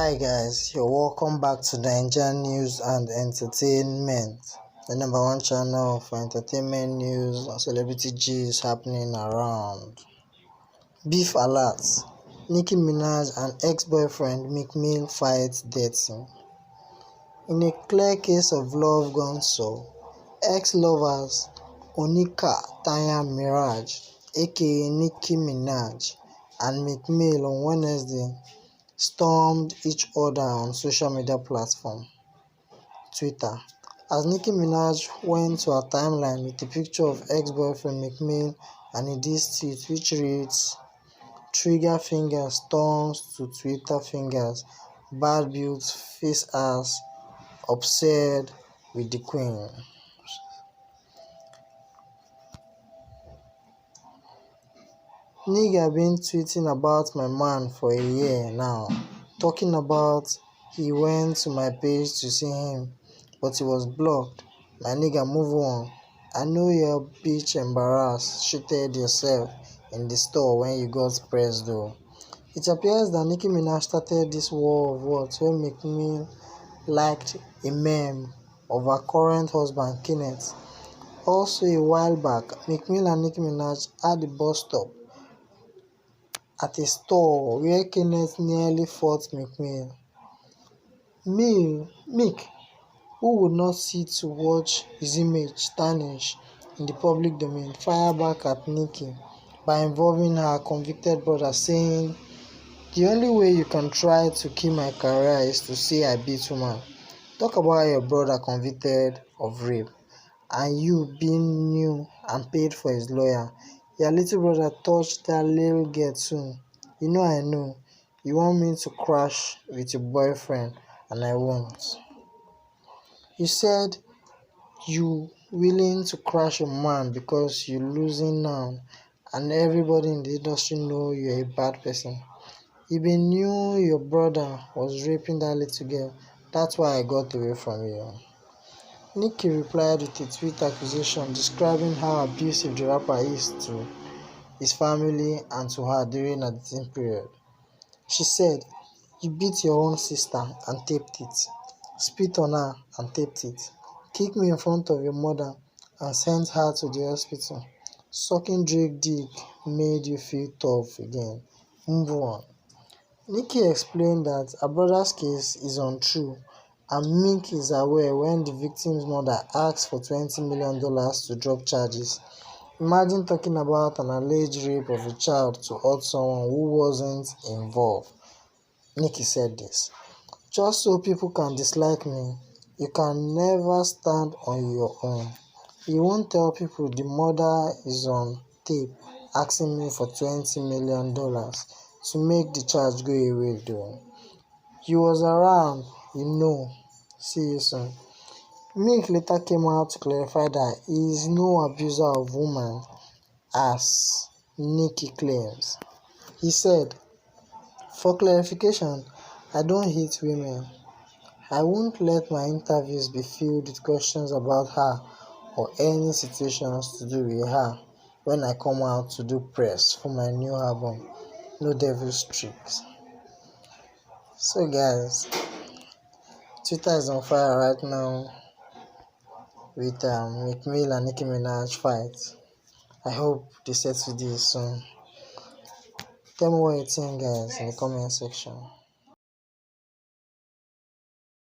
Hi guys, you're welcome back to Nigerian News and Entertainment, the number one channel for entertainment news and celebrity gist happening around. Beef alert: Nicki Minaj and ex-boyfriend Meek Mill fight dating. In a clear case of love gone sour, ex-lovers Onika Tanya Miraj aka Nicki Minaj and Meek Mill on Wednesday stormed each other on social media platform Twitter, as Nicki Minaj went to her timeline with a picture of ex-boyfriend Meek Mill and a diss tweet which reads, "Trigger fingers turns to Twitter fingers, bad builds face ass, upset with the queen." Nigga been tweeting about my man for a year now, talking about he went to my page to see him, but he was blocked. My nigga, move on. I know you're bitch embarrassed, shitted yourself in the store when you got pressed though. It appears that Nicki Minaj started this war of words when Meek Mill liked a meme of her current husband Kenneth. Also a while back, Meek Mill and Nicki Minaj had a bus stop at a store where Kenneth nearly fought Meek Mill. Meek, who would not sit to watch his image tarnished in the public domain, fired back at Nicki by involving her convicted brother, saying, "The only way you can try to kill my career is to say I beat woman. Talk about your brother convicted of rape and you being new and paid for his lawyer. Your little brother touched that little girl too. You know I know. You want me to crash with your boyfriend and I won't. You said you willing to crash a man because you're losing now and everybody in the industry know you're a bad person. You been knew your brother was raping that little girl. That's why I got away from you." Nicki replied with a tweet accusation describing how abusive the rapper is to his family and to her during a dating period. She said, "You beat your own sister and taped it, spit on her and taped it, kicked me in front of your mother and sent her to the hospital. Sucking Drake dick made you feel tough again. Move on." Nicki explained that her brother's case is untrue and Meek is aware when the victim's mother asked for $20 million to drop charges. Imagine talking about an alleged rape of a child to hurt someone who wasn't involved. Nicki said this, "Just so people can dislike me, you can never stand on your own. You won't tell people the mother is on tape asking me for $20 million to make the charge go away though. You was around, you know. See you soon." Meek later came out to clarify that he is no abuser of women as Nicki claims. He said, "For clarification, I don't hate women. I won't let my interviews be filled with questions about her or any situations to do with her when I come out to do press for my new album, No Devil's Tricks." So guys, Twitter is on fire right now with Meek Mill and Nicki Minaj fight. I hope they settle this soon. Tell me what you think guys in the comment section.